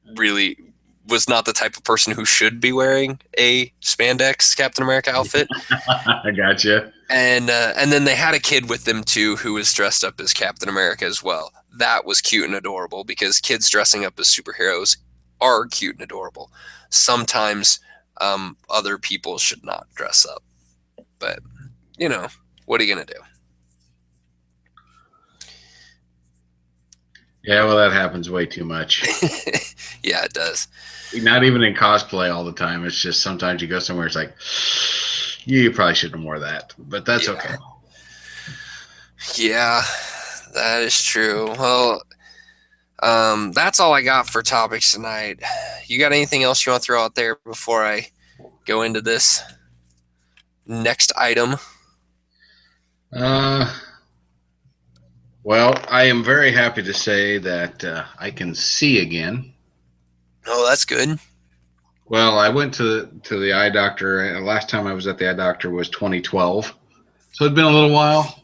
the type of person who should be wearing a spandex Captain America outfit. I gotcha. And then they had a kid with them too who was dressed up as Captain America as well. That was cute and adorable because kids dressing up as superheroes are cute and adorable. Sometimes other people should not dress up, but what are you gonna do? Yeah, well, that happens way too much. Yeah, it does. Not even in cosplay all the time. It's just sometimes you go somewhere, it's like, you probably shouldn't have worn that, but that's okay. Yeah, that is true. Well, that's all I got for topics tonight. You got anything else you want to throw out there before I go into this next item? Well, I am very happy to say that I can see again. Oh, that's good. Well, I went to the eye doctor. Last time I was at the eye doctor was 2012, so it'd been a little while.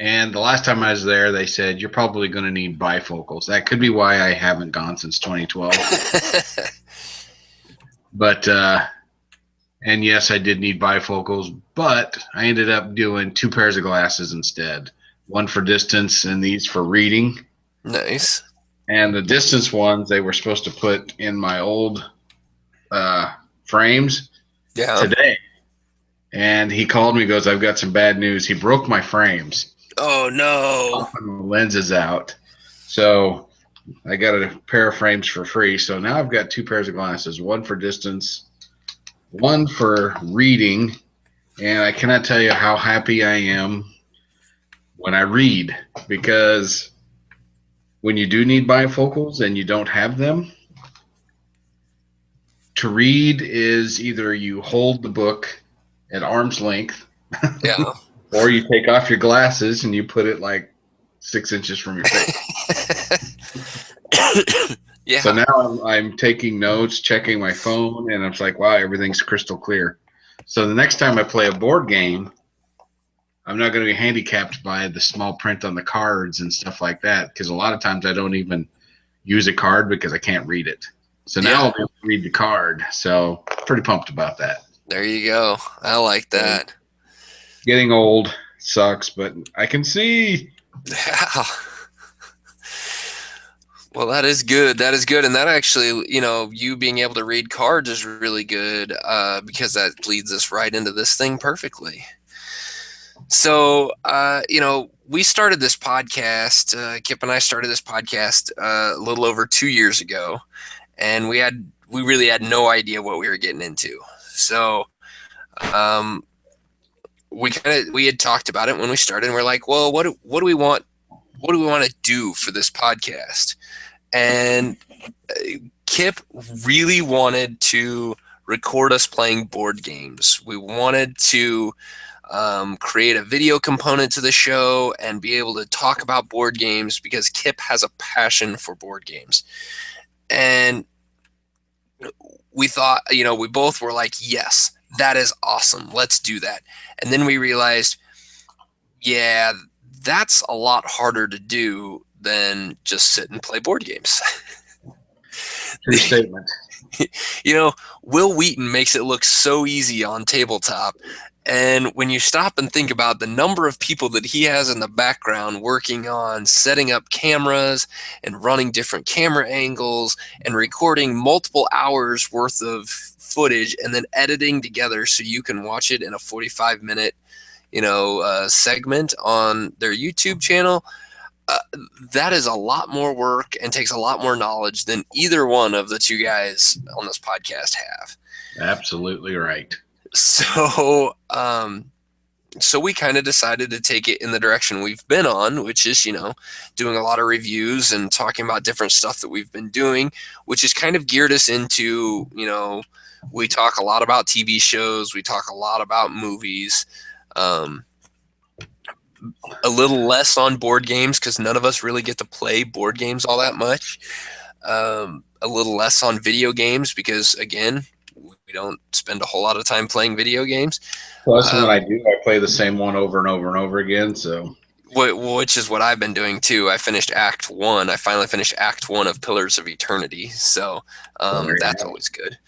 And the last time I was there, they said you're probably going to need bifocals. That could be why I haven't gone since 2012. But and yes, I did need bifocals, but I ended up doing 2 pairs of glasses instead. One for distance and these for reading. Nice. And the distance ones they were supposed to put in my old frames today. And he called me, goes, I've got some bad news. He broke my frames. Oh, no. The lenses out. So I got a pair of frames for free. So now I've got 2 pairs of glasses, one for distance, one for reading. And I cannot tell you how happy I am when I read, because when you do need bifocals and you don't have them, to read is either you hold the book at arm's length, yeah, or you take off your glasses and you put it like 6 inches from your face. Yeah. So now I'm taking notes, checking my phone, and I'm like, wow, everything's crystal clear. So the next time I play a board game, I'm not going to be handicapped by the small print on the cards and stuff like that, because a lot of times I don't even use a card because I can't read it. So now I'll be able to read the card. So pretty pumped about that. There you go. I like that. Getting old sucks, but I can see. Yeah. Well, that is good. That is good. And that actually, you being able to read cards is really good because that leads us right into this thing perfectly. So, we started this podcast, Kip and I started this podcast a little over 2 years ago, and we really had no idea what we were getting into. So, we had talked about it when we started, and we're like, well, what do we want? What do we want to do for this podcast? And Kip really wanted to record us playing board games. We wanted to create a video component to the show and be able to talk about board games because Kip has a passion for board games. And we thought, we both were like, yes, that is awesome. Let's do that. And then we realized, yeah, that's a lot harder to do than just sit and play board games. True statement. Will Wheaton makes it look so easy on tabletop. And when you stop and think about the number of people that he has in the background working on setting up cameras and running different camera angles and recording multiple hours worth of footage and then editing together so you can watch it in a 45-minute, segment on their YouTube channel, that is a lot more work and takes a lot more knowledge than either one of the two guys on this podcast have. Absolutely right. So we kind of decided to take it in the direction we've been on, which is, doing a lot of reviews and talking about different stuff that we've been doing, which has kind of geared us into, we talk a lot about TV shows, we talk a lot about movies, a little less on board games because none of us really get to play board games all that much. A little less on video games because, again, we don't spend a whole lot of time playing video games. Plus, when I do, I play the same one over and over and over again. So, which is what I've been doing too. I finished Act 1. I finally finished Act 1 of Pillars of Eternity. So that's always good.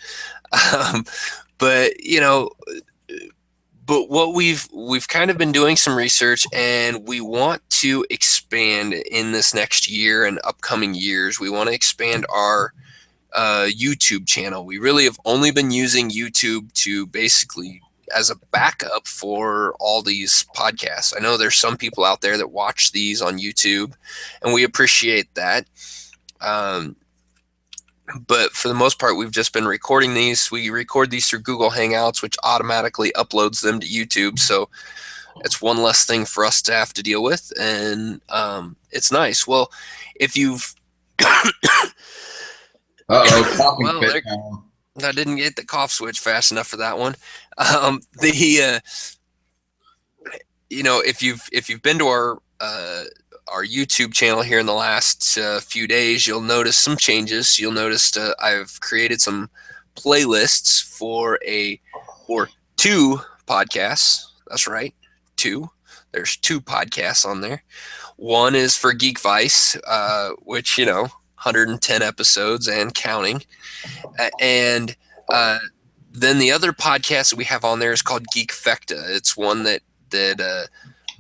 But but what we've kind of been doing some research, and we want to expand in this next year and upcoming years. We want to expand our YouTube channel. We really have only been using YouTube to basically as a backup for all these podcasts. I know there's some people out there that watch these on YouTube, and we appreciate that. But for the most part, we've just been recording these. We record these through Google Hangouts, which automatically uploads them to YouTube. So it's one less thing for us to have to deal with. And it's nice. Well, if you've... Uh-oh, I didn't get the cough switch fast enough for that one. If you've been to our YouTube channel here in the last few days, you'll notice some changes. You'll notice I've created some playlists for two podcasts. That's right, 2. There's 2 podcasts on there. One is for Geekvice, which 110 episodes and counting, and then the other podcast that we have on there is called Geekfecta. It's one that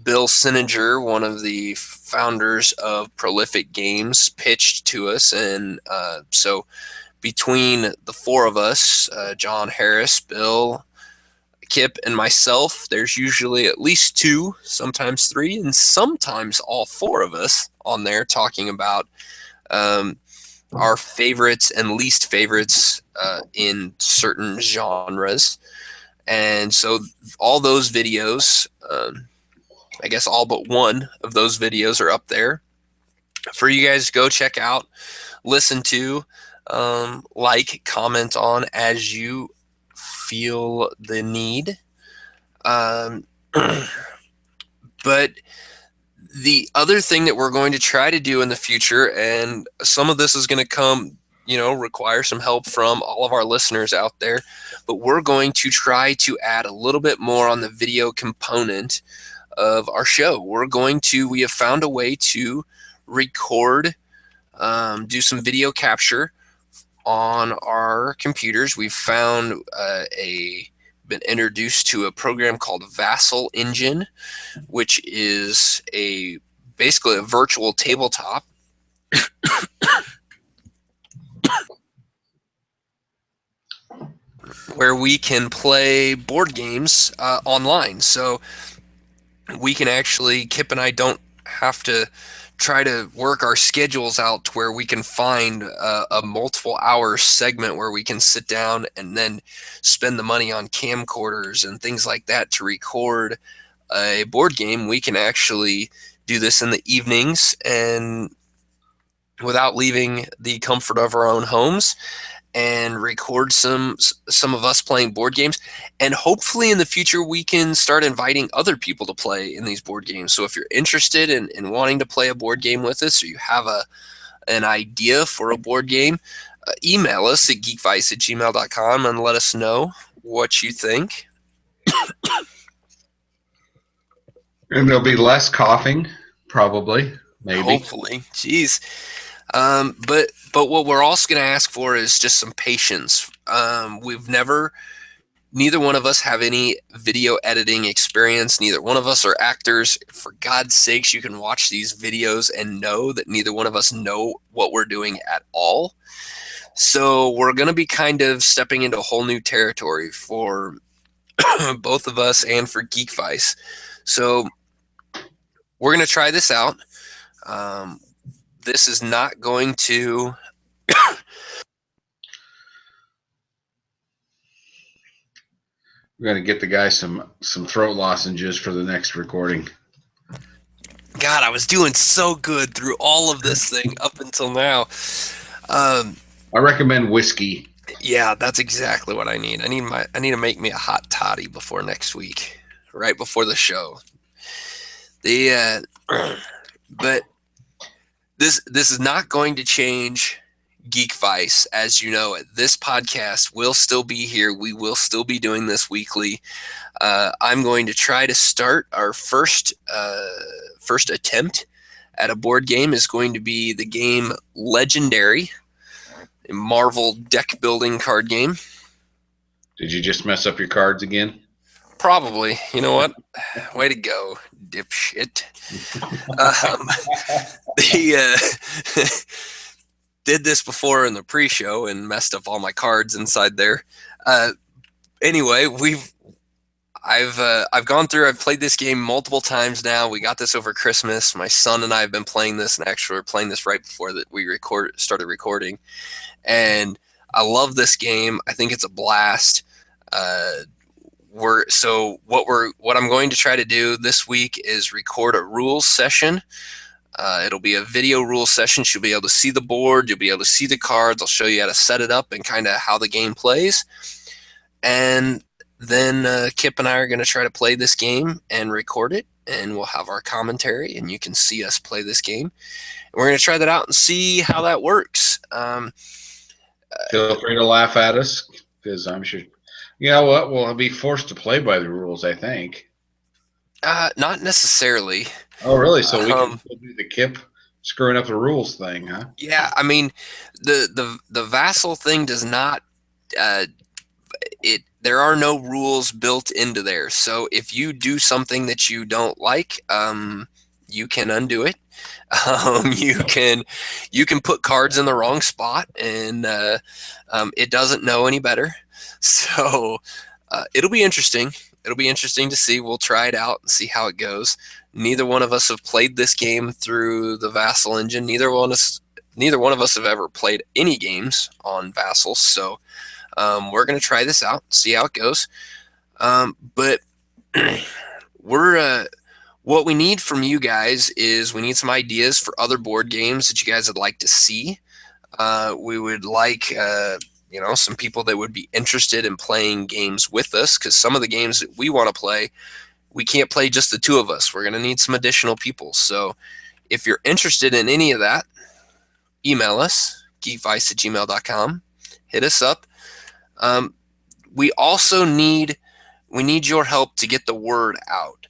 Bill Sininger, one of the founders of Prolific Games, pitched to us. And so between the 4 of us, John Harris, Bill, Kip, and myself, there's usually at least 2, sometimes 3, and sometimes all 4 of us on there talking about our favorites and least favorites in certain genres. And so all those videos, I guess all but one of those videos are up there for you guys to go check out, listen to, like, comment on as you feel the need. But the other thing that we're going to try to do in the future, and some of this is going to come, require some help from all of our listeners out there, but we're going to try to add a little bit more on the video component of our show. We have found a way to record, do some video capture on our computers. We've found been introduced to a program called Vassal Engine, which is basically a virtual tabletop where we can play board games online. So we can actually, Kip and I don't have to try to work our schedules out to where we can find a multiple hour segment where we can sit down and then spend the money on camcorders and things like that to record a board game. We can actually do this in the evenings and without leaving the comfort of our own homes, and record some of us playing board games. And hopefully in the future, we can start inviting other people to play in these board games. So if you're interested in wanting to play a board game with us, or you have an idea for a board game, email us at geekvice@gmail.com and let us know what you think. And there'll be less coughing, probably, maybe. Hopefully. Jeez. But what we're also going to ask for is just some patience. Neither one of us have any video editing experience. Neither one of us are actors. For God's sakes, you can watch these videos and know that neither one of us know what we're doing at all. So we're going to be kind of stepping into a whole new territory for both of us and for Geekvice. So we're going to try this out. This is not going to... We're going to get the guy some throat lozenges for the next recording. God, I was doing so good through all of this thing up until now. I recommend whiskey. Yeah, that's exactly what I need. I need to make me a hot toddy before next week, right before the show. The but this is not going to change Geekvice as you know it. This podcast will still be here. We will still be doing this weekly. I'm going to try to start our first attempt at a board game is going to be the game Legendary, a Marvel deck building card game. Did you just mess up your cards again? Probably. You know what? Way to go, dipshit. Did this before in the pre-show and messed up all my cards inside there. Anyway, I've gone through. I've played this game multiple times now. We got this over Christmas. My son and I have been playing this, and actually we're playing this right before that we started recording. And I love this game. I think it's a blast. What I'm going to try to do this week is record a rules session. It'll be a video rules session. You'll be able to see the board. You'll be able to see the cards. I'll show you how to set it up and kind of how the game plays. And then Kip and I are going to try to play this game and record it. And we'll have our commentary, and you can see us play this game. And we're going to try that out and see how that works. Feel free to laugh at us, because I'm sure, you know what, we'll be forced to play by the rules, I think. Not necessarily. Oh, really? So we can still do the Kip screwing up the rules thing, huh? Yeah, I mean, the vassal thing does not. There are no rules built into there. So if you do something that you don't like, you can undo it. You can put cards in the wrong spot, and it doesn't know any better. So it'll be interesting. It'll be interesting to see. We'll try it out and see how it goes. Neither one of us have played this game through the Vassal engine. Neither one of us have ever played any games on Vassal. So we're going to try this out, see how it goes. But what we need from you guys is we need some ideas for other board games that you guys would like to see. We would like some people that would be interested in playing games with us, because some of the games that we want to play, we can't play just the two of us. We're going to need some additional people. So if you're interested in any of that, email us, geekvice@gmail.com. Hit us up. We also need your help to get the word out.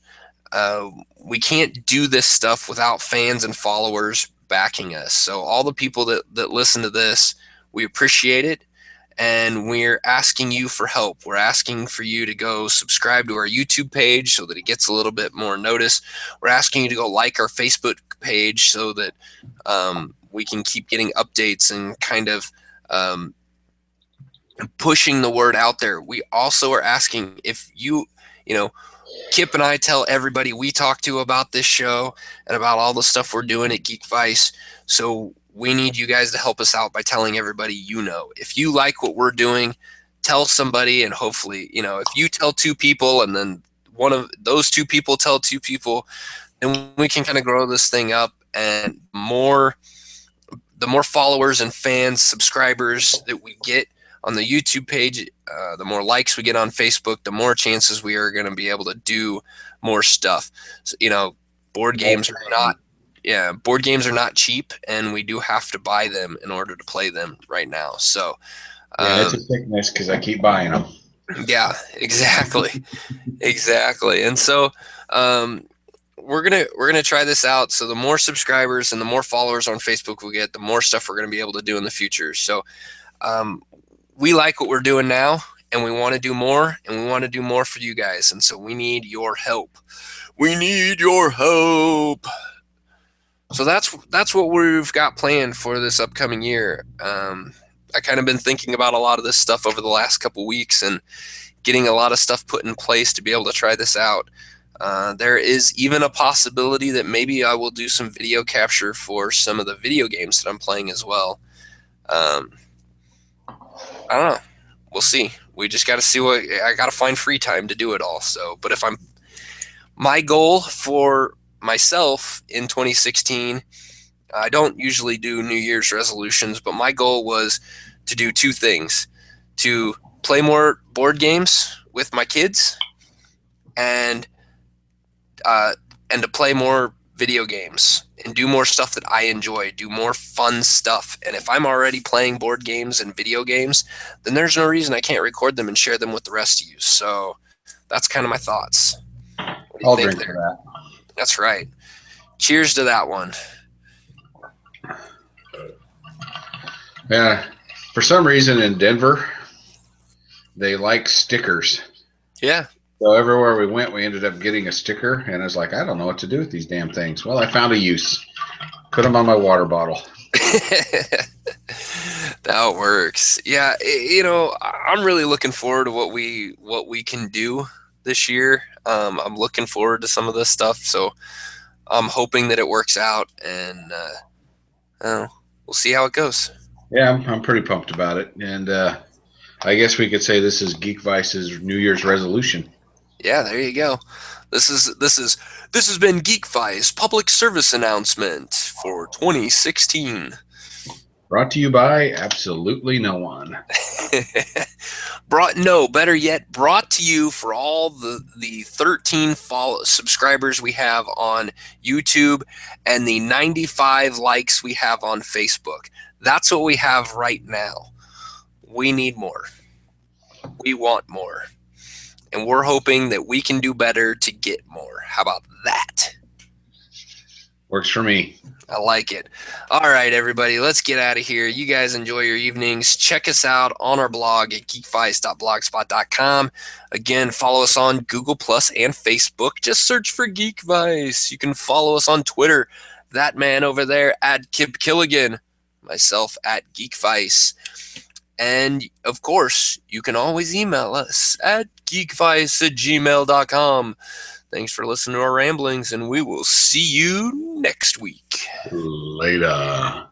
We can't do this stuff without fans and followers backing us. So all the people that listen to this, we appreciate it. And we're asking you for help. We're asking for you to go subscribe to our YouTube page so that it gets a little bit more notice. We're asking you to go like our Facebook page so that we can keep getting updates and kind of pushing the word out there. We also are asking if Kip and I tell everybody we talk to about this show and about all the stuff we're doing at Geekvice. So we need you guys to help us out by telling everybody If you like what we're doing, tell somebody, and hopefully, if you tell two people and then one of those two people tell two people, then we can kind of grow this thing up. And the more followers and fans, subscribers that we get on the YouTube page, the more likes we get on Facebook, the more chances we are going to be able to do more stuff. So, board games are not cheap, and we do have to buy them in order to play them right now. So, it's a sickness because I keep buying them. Yeah, exactly, exactly. And so, we're gonna try this out. So the more subscribers and the more followers on Facebook we get, the more stuff we're gonna be able to do in the future. So, we like what we're doing now, and we want to do more, and we want to do more for you guys. And so we need your help. We need your help. So that's what we've got planned for this upcoming year. I kind of been thinking about a lot of this stuff over the last couple weeks and getting a lot of stuff put in place to be able to try this out. There is even a possibility that maybe I will do some video capture for some of the video games that I'm playing as well. I don't know. We'll see. We just got to see I got to find free time to do it all. So, but my goal for myself in 2016, I don't usually do New Year's resolutions, but my goal was to do two things: to play more board games with my kids and and to play more video games and do more stuff that I enjoy, do more fun stuff. And if I'm already playing board games and video games, then there's no reason I can't record them and share them with the rest of you. So that's kind of my thoughts. What do you I'll think drink there? for that. That's right. Cheers to that one. Yeah. For some reason in Denver, they like stickers. Yeah. So everywhere we went, we ended up getting a sticker, and I was like, I don't know what to do with these damn things. Well, I found a use. Put them on my water bottle. That works. Yeah, I'm really looking forward to what we can do this year. I'm looking forward to some of this stuff, so I'm hoping that it works out, and we'll see how it goes. Yeah, I'm pretty pumped about it, and I guess we could say this is Geekvice's New Year's resolution. Yeah, there you go. This has been Geekvice public service announcement for 2016. Brought to you by absolutely no one. Brought to you for all the 13 subscribers we have on YouTube and the 95 likes we have on Facebook. That's what we have right now. We need more. We want more. And we're hoping that we can do better to get more. How about that? Works for me. I like it. All right, everybody, let's get out of here. You guys enjoy your evenings. Check us out on our blog at geekvice.blogspot.com. Again, follow us on Google Plus and Facebook. Just search for Geekvice. You can follow us on Twitter. That man over there at Kip Killigan. Myself at Geekvice. And, of course, you can always email us at geekvice@gmail.com. Thanks for listening to our ramblings, and we will see you next week. Later.